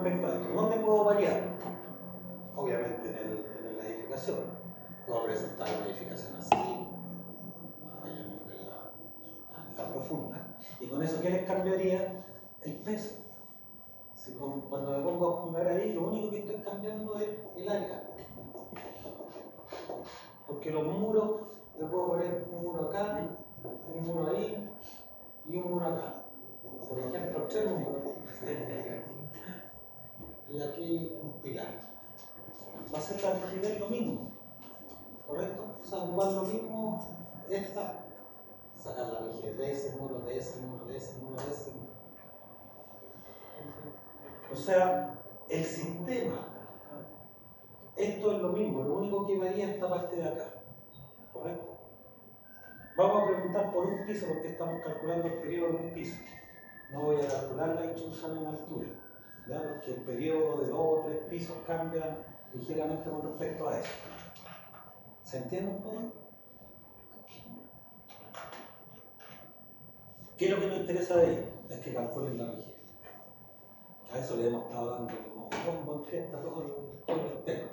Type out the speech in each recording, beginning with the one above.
respecto a esto. ¿Dónde puedo variar? Obviamente en la edificación. Puedo presentar una edificación así, la profunda. Y con eso, ¿qué les cambiaría? El peso. Si cuando me pongo a jugar ahí, lo único que estoy cambiando es el área. Porque los muros, le puedo poner un muro acá, un muro ahí y un muro acá. Por ejemplo, 3 muros. Y aquí un pilar. Va a ser la rigidez lo mismo, ¿correcto? O sea, igual lo mismo, sacar la rigidez de ese muro, de ese muro, de ese muro, de ese muro. O sea, el sistema, esto es lo mismo, lo único que varía es esta parte de acá, ¿correcto? Vamos a preguntar por un piso porque estamos calculando el periodo de un piso. No voy a calcular la intrusión en altura, ¿ya? Porque el periodo de 2 o 3 pisos cambia ligeramente con respecto a eso. ¿Se entiende un poco? ¿Qué es lo que nos interesa de ahí? Es que calculen la rigidez. A eso le hemos estado dando como bombo en fiesta todo el tema.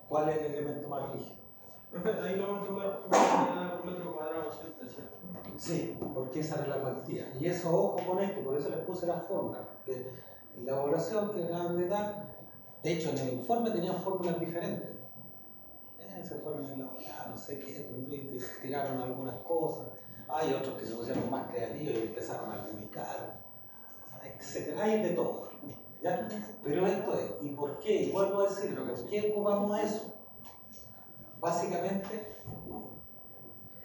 ¿Cuál es el elemento más rígido? Profe, ahí lo vamos a tomar por metro cuadrado siempre, ¿cierto? Sí, porque esa era la cuantía. Y eso, ojo con esto, por eso les puse las fórmulas. Porque en la evaluación que acaban de dar, de hecho en el informe tenían fórmulas diferentes. Se fueron en la no sé qué, tiraron algunas cosas. Hay otros que se pusieron más creativos y empezaron a publicar, etc. Hay de todo. ¿Ya? Pero esto es, ¿y por qué? Y vuelvo a decir, ¿por qué ocupamos eso? Básicamente,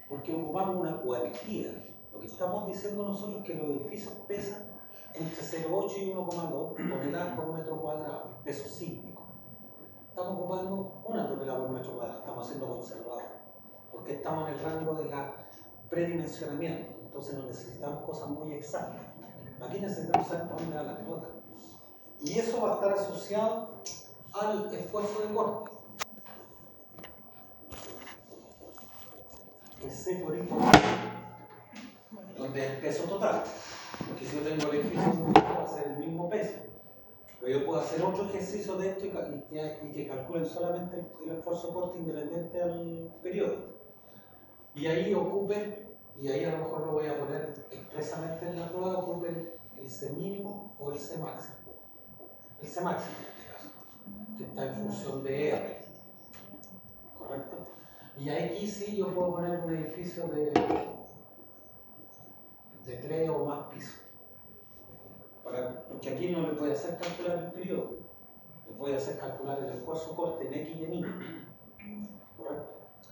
porque ocupamos una cuantía. Lo que estamos diciendo nosotros es que los edificios pesan entre 0,8 y 1,2 toneladas por metro cuadrado, peso sísmico. Estamos ocupando 1 tonelada por metro cuadrado, estamos siendo conservadores, porque estamos en el rango de la predimensionamiento, entonces no necesitamos cosas muy exactas. Aquí necesitamos saber para dónde va la pelota. Y eso va a estar asociado al esfuerzo de corte. Que C por I por donde es el peso total. Porque si yo tengo el edificio, va a ser el mismo peso. Pero yo puedo hacer otro ejercicio de esto y que calculen solamente el esfuerzo corte independiente al periodo. Y ahí ocupen, y ahí a lo mejor lo voy a poner expresamente en la prueba, ocupen el C mínimo o el C máximo. El C máximo, en este caso, que está en función de R. ¿Correcto? Y aquí sí yo puedo poner un edificio de 3 o más pisos. Porque aquí no les voy a hacer calcular el periodo, les voy a hacer calcular el esfuerzo corte en X y en Y. ¿Correcto?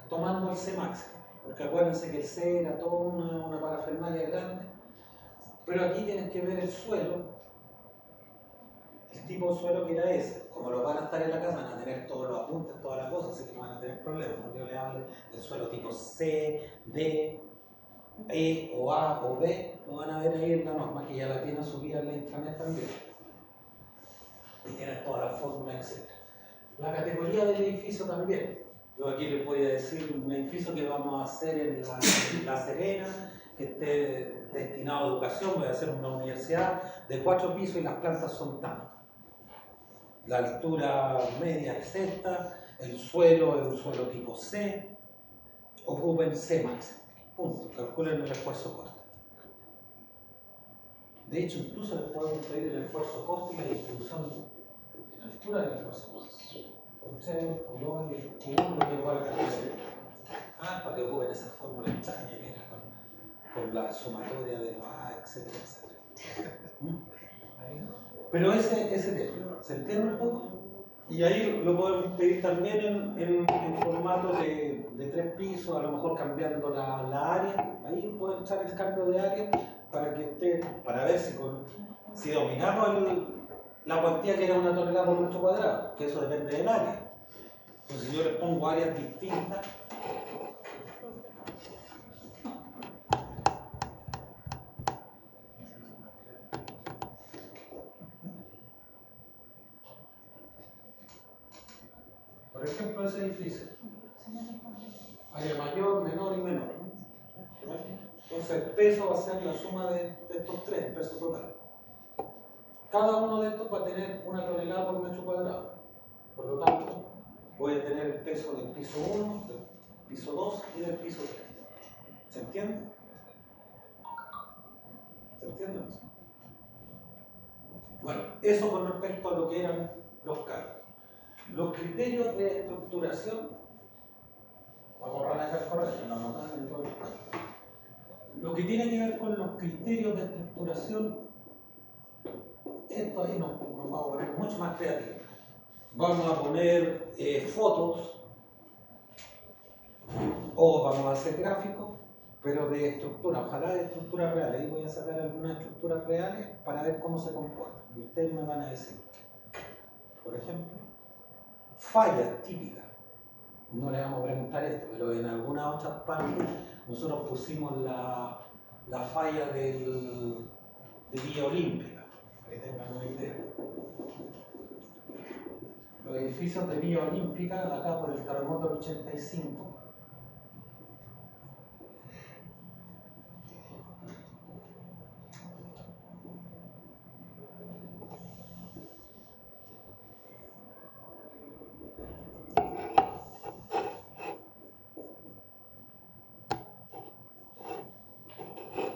Tomando el C máximo. Porque acuérdense que el C era toda una parafernalia grande. Pero aquí tienen que ver el suelo, el tipo de suelo que era ese. Como lo van a estar en la casa, van a tener todos los apuntes, todas las cosas, así que no van a tener problemas. Cuando yo les hable del suelo tipo C, D, E o A o B, lo van a ver ahí en la norma, que ya la tienen subida en la intranet también. Y tienen todas las fórmulas, etc. La categoría del edificio también. Yo aquí les voy a decir un edificio que vamos a hacer en La Serena, que esté destinado a educación, voy a hacer una universidad de 4 pisos y las plantas son tantas. La altura media es esta, el suelo es un suelo tipo C, ocupen C máximo. Punto, calculen el esfuerzo corte. De hecho, incluso les podemos pedir el esfuerzo corte y la distribución en altura del esfuerzo corte. Ustedes, Colón y el Q1 lo que igual a para que ocupen esa fórmula extraña que era con la sumatoria de los A, etcétera, etcétera. Pero ese tema, ¿se entiende un poco? Y ahí lo podemos pedir también en formato de 3 pisos, a lo mejor cambiando la área. Ahí pueden echar el cambio de área para que esté, para ver si dominamos la cuantía que era 1 tonelada por metro cuadrado, que eso depende del área. Entonces si yo les pongo áreas distintas, por ejemplo ese edificio, área mayor, menor y menor. Entonces el peso va a ser la suma de estos 3, el peso total. Cada uno de estos va a tener 1 tonelada por metro cuadrado. Por lo tanto, voy a tener el peso del piso 1, del piso 2 y del piso 3. ¿Se entiende? ¿Se entiende? Bueno, eso con respecto a lo que eran los cálculos. Los criterios de estructuración, voy a borrar acá el correo, no anotan en todo el cálculo. Lo que tiene que ver con los criterios de estructuración, esto ahí nos vamos a poner mucho más creativos. Vamos a poner fotos o vamos a hacer gráficos, pero de estructura, ojalá de estructuras reales. Ahí voy a sacar algunas estructuras reales para ver cómo se comportan. Y ustedes me van a decir, por ejemplo, fallas típicas. No le vamos a preguntar esto, pero en algunas otras partes nosotros pusimos la falla de Villa Olímpica, para que tengan una idea. Los edificios de Villa Olímpica, acá por el terremoto del 85,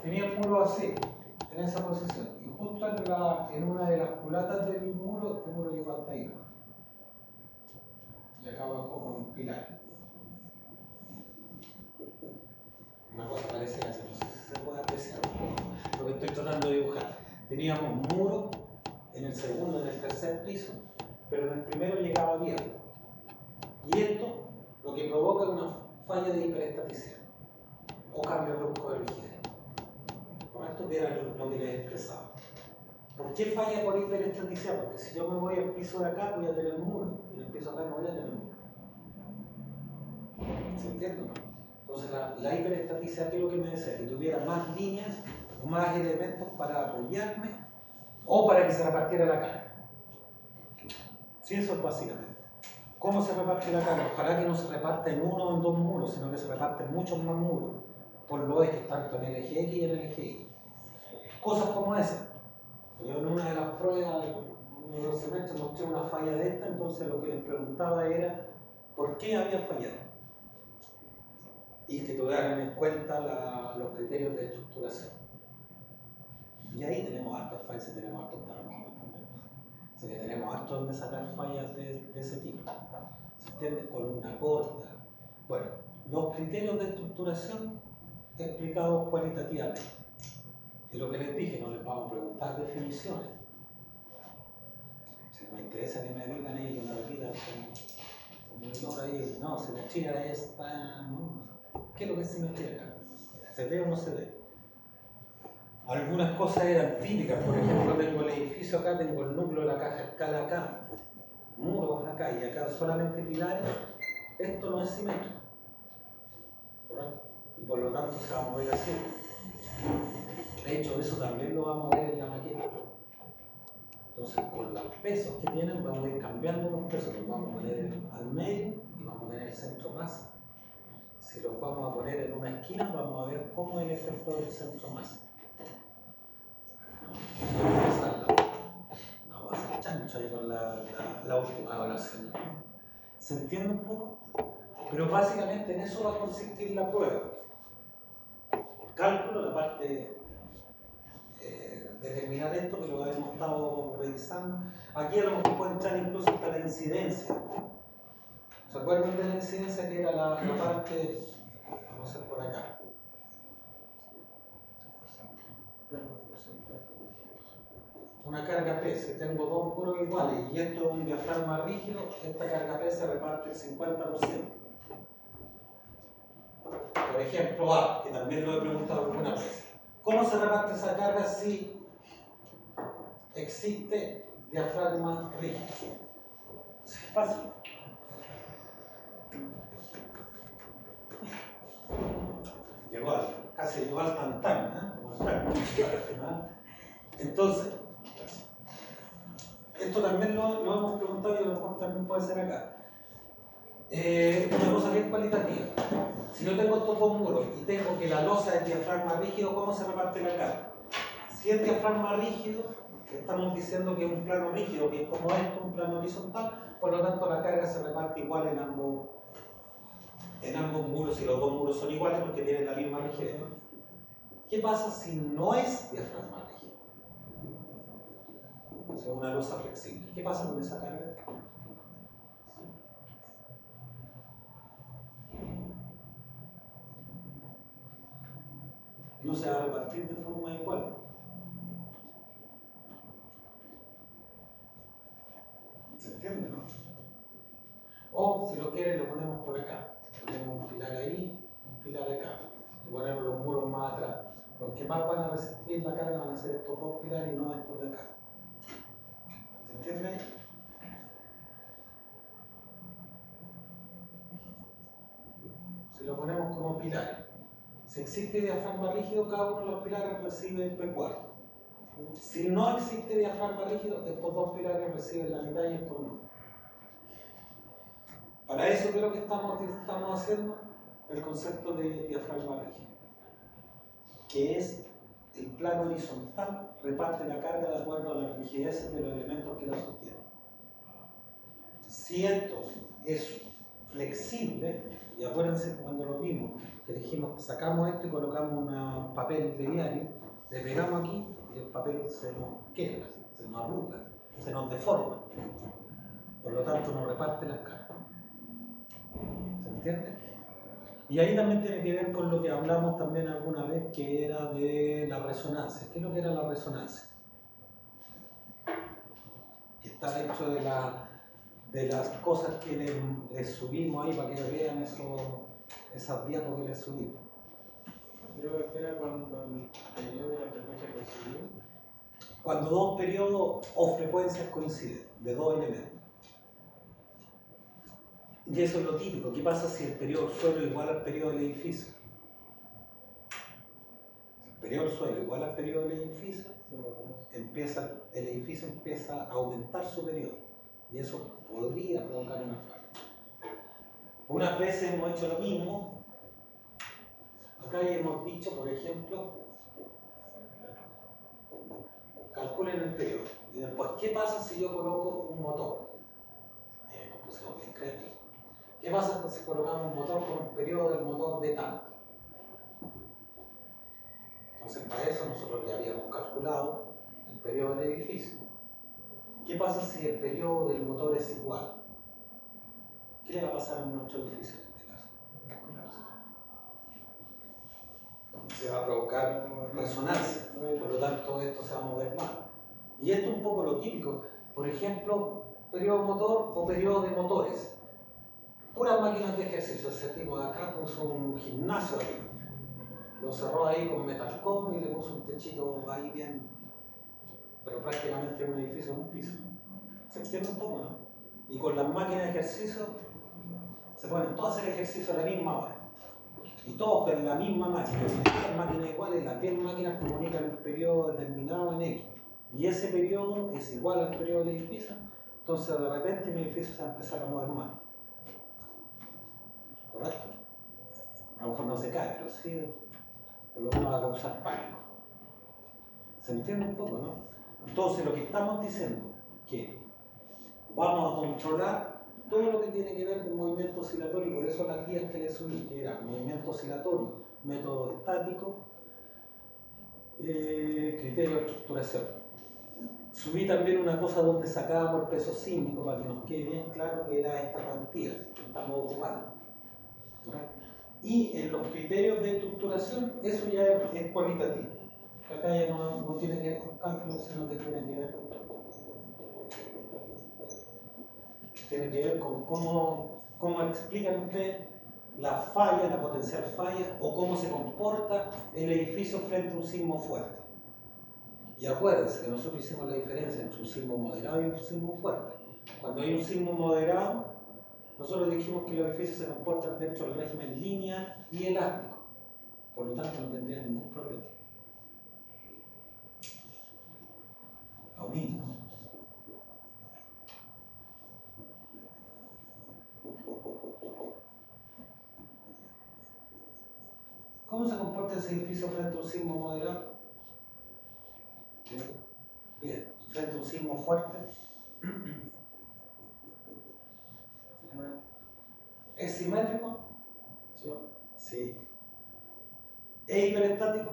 tenía el muro así, en esa posición, y justo en una de las culatas del muro, este muro llegó hasta ahí. Y acá abajo con un pilar. Una cosa parecida así, no sé si se puede apreciar lo que estoy tratando de dibujar. Teníamos muro en el segundo, en el tercer piso, pero en el primero llegaba abierto. Y esto lo que provoca es una falla de hiperestaticidad o cambio brusco de rigidez. Esto que era lo que les expresaba. ¿Por qué falla por hiperestaticidad? Porque si yo me voy al piso de acá voy a tener muro, y en el piso de acá no voy a tener muro. ¿Se entiende o no? Entonces la hiperestaticidad, ¿qué es lo que me decía? Que tuviera más líneas o más elementos para apoyarme o para que se repartiera la carga. Sí, eso es básicamente. ¿Cómo se reparte la carga? Ojalá que no se reparta en uno o en dos muros, sino que se reparte en muchos más muros por los ejes, tanto en el eje X y en el eje Y. Cosas como esa. Yo en una de las pruebas, en los semestres, mostré una falla de esta, entonces lo que les preguntaba era ¿por qué había fallado? Y que tuvieran en cuenta los criterios de estructuración. Y ahí tenemos hartas fallas y tenemos hartos terremotos también. Así que tenemos hartos donde sacar fallas de ese tipo. ¿Se entiende? Columna corta. Bueno, los criterios de estructuración explicados cualitativamente. Y lo que les dije, no les vamos a preguntar definiciones. Si me interesa que me digan ahí, que me repitan como ahí, no, simetría esta, no. ¿Qué es lo que es simetría acá? ¿Se ve o no se ve? Algunas cosas eran típicas, por ejemplo, tengo el edificio acá, tengo el núcleo de la caja escala acá, muros acá y acá solamente pilares. Esto no es simétrico, ¿correcto? Y por lo tanto se va a mover así. De hecho, eso también lo vamos a ver en la maqueta. Entonces, con los pesos que tienen, vamos a ir cambiando los pesos. Los vamos a poner al medio y vamos a poner el centro masa. Si los vamos a poner en una esquina, vamos a ver cómo es el efecto del centro masa. Vamos a hacer chancho ahí con la última evaluación. ¿Se entiende un poco? Pero básicamente en eso va a consistir la prueba. Cálculo, la parte determinar esto, que lo hemos estado revisando. Aquí a lo mejor puede entrar incluso hasta la incidencia. ¿Se acuerdan de la incidencia que era la parte, vamos a hacer por acá? Una carga P, si tengo dos muros iguales y esto es un diafragma rígido, esta carga P se reparte el 50%. Por ejemplo, A, que también lo he preguntado alguna vez. ¿Cómo se reparte esa carga si existe diafragma rígido? Es fácil. Casi llegó al tantán, Entonces, esto también lo hemos preguntado y a lo mejor también puede ser acá. Una cosa bien cualitativa. Si yo tengo estos dos muros y tengo que la losa es diafragma rígido, ¿cómo se reparte la carga? Si es diafragma rígido, estamos diciendo que es un plano rígido, que es como esto, un plano horizontal, por lo tanto la carga se reparte igual en ambos muros, y los dos muros son iguales porque tienen la misma rigidez. ¿Qué pasa si no es diafragma rígido? O sea, una losa flexible. ¿Qué pasa con esa carga? No se va a repartir de forma igual. ¿Se entiende, no? O, si lo quieren, lo ponemos por acá. Ponemos un pilar ahí, un pilar acá. Y ponemos los muros más atrás. Los que más van a resistir la carga van a ser estos dos pilares y no estos de acá. ¿Se entiende? Si lo ponemos como pilares. Si existe diafragma rígido, cada uno de los pilares recibe el P cuarto. Si no existe diafragma rígido, estos dos pilares reciben la mitad y estos no. Para eso, ¿qué es lo que estamos haciendo? El concepto de diafragma rígido, que es el plano horizontal, reparte la carga de acuerdo a las rigideces de los elementos que la sostienen. Si esto es flexible, y acuérdense cuando lo vimos, que dijimos, sacamos esto y colocamos un papel de diario, le pegamos aquí y el papel se nos quebra, se nos arruga, se nos deforma. Por lo tanto, nos reparte las cargas. ¿Se entiende? Y ahí también tiene que ver con lo que hablamos también alguna vez, que era de la resonancia. ¿Qué es lo que era la resonancia? Que está dentro de las cosas que les subimos ahí para que vean esas diapos que les subimos. Creo que era cuando el periodo de la frecuencia coincidió. Cuando dos periodos o frecuencias coinciden, de dos elementos. Y eso es lo típico. ¿Qué pasa si el periodo del suelo es igual al periodo del edificio? Si el periodo del suelo es igual al periodo del edificio, el edificio empieza a aumentar su periodo. Y eso podría provocar una falla. Unas veces hemos hecho lo mismo. Acá hemos dicho, por ejemplo, calculen el periodo. Y después, ¿qué pasa si yo coloco un motor? Nos pusimos bien creativos. ¿Qué pasa si colocamos un motor con un periodo del motor de tanto? Entonces, para eso nosotros ya habíamos calculado el periodo del edificio. ¿Qué pasa si el periodo del motor es igual? ¿Qué le va a pasar a nuestro edificio en este caso? Se va a provocar resonancia, por lo tanto esto se va a mover más. Y esto es un poco lo típico. Por ejemplo, periodo motor o periodo de motores. Puras máquinas de ejercicio. Ese tipo de acá puso un gimnasio arriba. Lo cerró ahí con metalcom y le puso un techito ahí bien, pero prácticamente un edificio en un piso. ¿Se entiende un poco, no? Y con las máquinas de ejercicio se ponen todos a hacer ejercicio a la misma hora. Y todos con la misma máquina. Las máquinas iguales, las 10 máquinas comunican un periodo determinado en X. Y ese periodo es igual al periodo del edificio. Entonces de repente mi edificio se va a empezar a mover más. ¿Correcto? A lo mejor no se cae, pero sí, por lo menos va a causar pánico. ¿Se entiende un poco, no? Entonces lo que estamos diciendo que vamos a controlar todo lo que tiene que ver con movimiento oscilatorio, y por eso las guías que le subí, que era movimiento oscilatorio, método estático, criterio de estructuración. Subí también una cosa donde sacábamos el peso sísmico para que nos quede bien claro que era esta cuantía que estamos ocupando. Y en los criterios de estructuración, eso ya es cualitativo. Acá ya no tiene que ver con cálculos, sino que tiene que ver con cómo explican ustedes la falla, la potencial falla, o cómo se comporta el edificio frente a un sismo fuerte. Y acuérdense que nosotros hicimos la diferencia entre un sismo moderado y un sismo fuerte. Cuando hay un sismo moderado, nosotros dijimos que los edificios se comportan dentro del régimen lineal y elástico. Por lo tanto, no tendrían ningún problema. Lo mismo. ¿Cómo se comporta ese edificio frente a un sismo moderado? Bien, sismo fuerte? ¿Es simétrico? Sí. Sí. ¿Es hiperestático?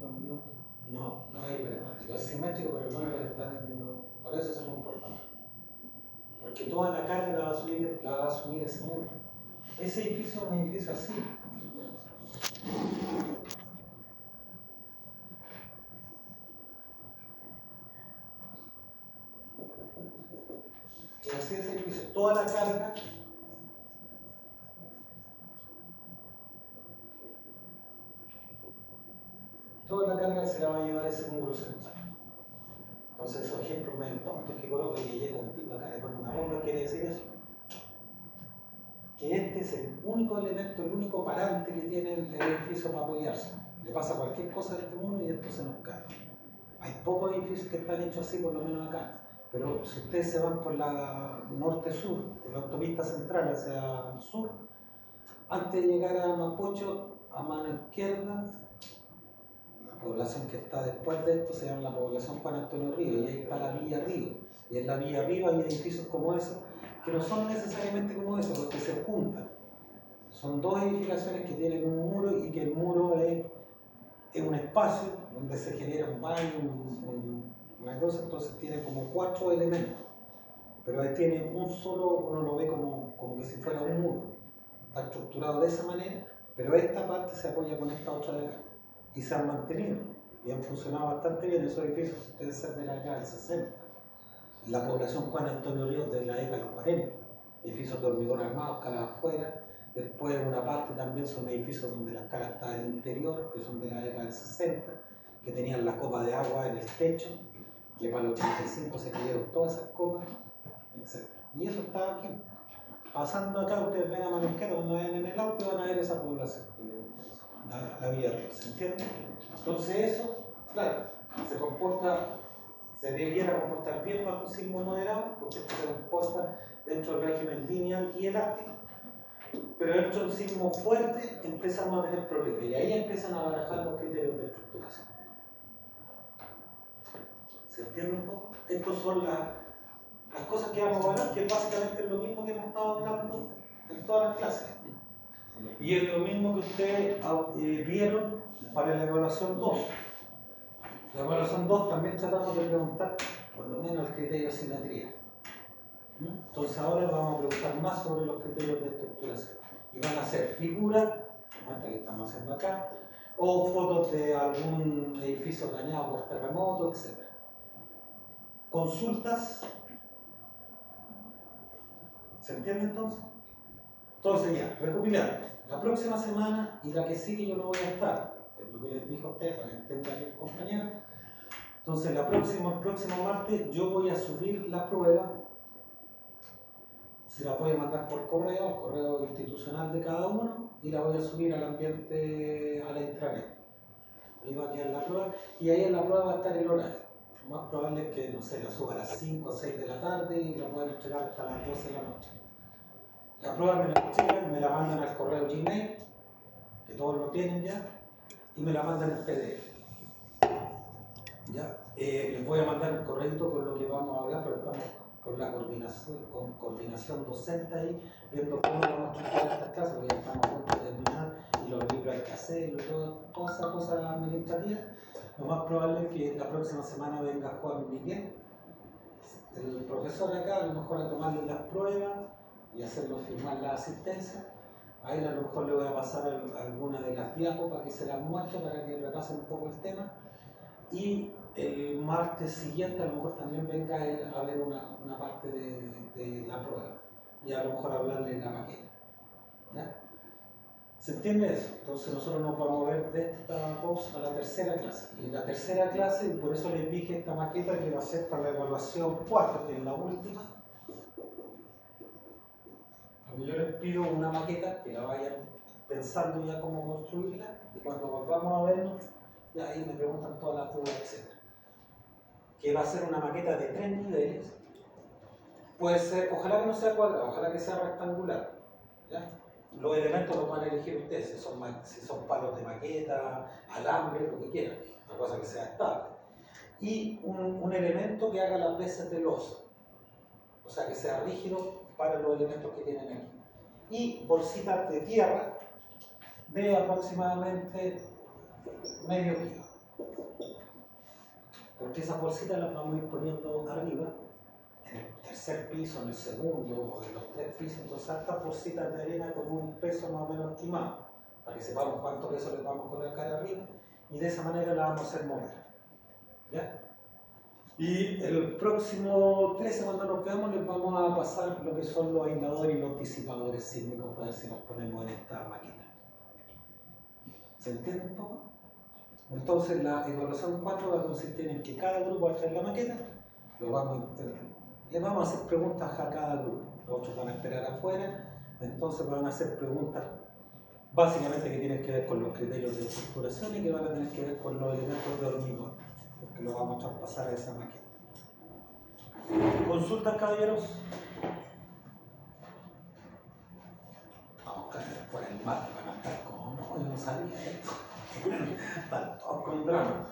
También. No, no es hiperestático. Es simétrico, pero no es hiperestático. Por eso es muy importante. Porque toda la carga la va a asumir ese muro. Ese edificio es un edificio así. Y así es el edificio. Toda la carga se la va a llevar ese muro central. Entonces, esos ejemplos medio tontos que coloco que llega un tipo acá y pone una bomba, quiere decir eso. Que este es el único elemento, el único parante que tiene el edificio para apoyarse. Le pasa cualquier cosa a este muro y esto se nos cae. Hay pocos edificios que están hechos así, por lo menos acá. Pero si ustedes se van por la norte-sur, por la autopista central hacia el sur, antes de llegar a Mapocho, a mano izquierda, la población que está después de esto se llama la población Juan Antonio Río, y ahí está la Villa Río. Y en la Villa Río hay edificios como esos, que no son necesariamente como esos, porque se juntan. Son dos edificaciones que tienen un muro y que el muro es un espacio donde se genera un baño, una cosa, entonces tiene como 4 elementos. Pero ahí tiene un solo, uno lo ve como que si fuera un muro. Está estructurado de esa manera, pero esta parte se apoya con esta otra de acá. Y se han mantenido y han funcionado bastante bien esos edificios. Ustedes ser de la década del 60. La población Juan Antonio Ríos de la década del 40. Edificios de hormigón armado, caras afuera. Después una parte también son edificios donde las caras están en el interior, que son de la década del 60, que tenían la copa de agua en el techo, que para el 85 se cayeron todas esas copas, etc. Y eso estaba aquí. Pasando acá, ustedes ven a mano izquierda, cuando vayan en el auto van a ver esa población, la Villa Río, ¿se entiende? Entonces eso, claro, se debiera comportar bien bajo un sismo moderado, porque esto se comporta dentro del régimen lineal y elástico, pero dentro de un sismo fuerte empezamos a tener problemas y ahí empiezan a barajar los criterios de estructuración. ¿Se entiende un poco? Estas son las cosas que vamos a hablar, que básicamente es lo mismo que hemos estado hablando en todas las clases. Y es lo mismo que ustedes vieron para la evaluación 2. La evaluación 2 también tratamos de preguntar por lo menos el criterio de simetría. Entonces ahora vamos a preguntar más sobre los criterios de estructuración. Y van a ser figuras, como esta que estamos haciendo acá, o fotos de algún edificio dañado por terremoto, etc. Consultas. ¿Se entiende entonces? Entonces ya, recopilando. La próxima semana y la que sigue yo no voy a estar. Es lo que les dije a ustedes para que entendan mis compañeros. Entonces el próximo martes yo voy a subir la prueba. Se la voy a mandar por correo, al correo institucional de cada uno, y la voy a subir al ambiente, a la intranet. Ahí va a quedar la prueba, y ahí en la prueba va a estar el horario. Lo más probable es que, no sé, la suba a las 5 o 6 de la tarde y la puedan entregar hasta las 12 de la noche. La prueba me la entregan, me la mandan al correo Gmail, que todos lo tienen ya, y me la mandan en PDF. ¿Ya? Les voy a mandar un correo con lo que vamos a hablar, pero estamos con la coordinación docente ahí, viendo cómo vamos a estructurar estas clases, porque ya estamos a punto de terminar y los libros hay que hacerlo, toda esa cosa administrativa. Lo más probable es que la próxima semana venga Juan Miguel, el profesor acá, a lo mejor a tomarle las pruebas y hacerlo firmar la asistencia. A él a lo mejor le voy a pasar alguna de las diapos para que se las muestre, para que repasen un poco el tema. Y el martes siguiente a lo mejor también venga él a ver una parte de la prueba y a lo mejor hablarle de la maqueta. ¿Ya? ¿Se entiende eso? Entonces nosotros nos vamos a ver de esta cosa a la tercera clase. Y la tercera clase, por eso les dije esta maqueta que va a ser para la evaluación 4, que es la última. Yo les pido una maqueta que la vayan pensando ya cómo construirla, y cuando volvamos a vernos, ya ahí me preguntan todas las dudas, etc. Que va a ser una maqueta de 3 niveles. Puede ser, ojalá que no sea cuadrada, ojalá que sea rectangular. ¿Ya? Los elementos los van a elegir ustedes, si son palos de maqueta, alambre, lo que quieran, una cosa que sea estable. y un elemento que haga las veces de losa, o sea que sea rígido para los elementos que tienen aquí. Y bolsitas de tierra de aproximadamente medio kilo. Porque esas bolsitas las vamos a ir poniendo arriba, en el tercer piso, en el segundo, o en los 3 pisos. Entonces, estas bolsitas de arena con un peso más o menos estimado, para que sepamos cuánto peso les vamos a colocar arriba, y de esa manera la vamos a hacer mover. ¿Ya? Y el próximo 13, cuando nos veamos, les vamos a pasar lo que son los aisladores y los disipadores sísmicos para ver si nos ponemos en esta maqueta. ¿Se entiende un poco? Entonces la evaluación 4 va a consistir en que cada grupo va a traer la maqueta, le vamos a hacer preguntas a cada grupo. Los otros van a esperar afuera, entonces van a hacer preguntas básicamente que tienen que ver con los criterios de estructuración y que van a tener que ver con los elementos de hormigón, porque lo vamos a traspasar a esa maqueta. ¿Consultas, caballeros? Vamos a caer por el mar, van a estar como, no, yo no sabía esto. Están todos con drama.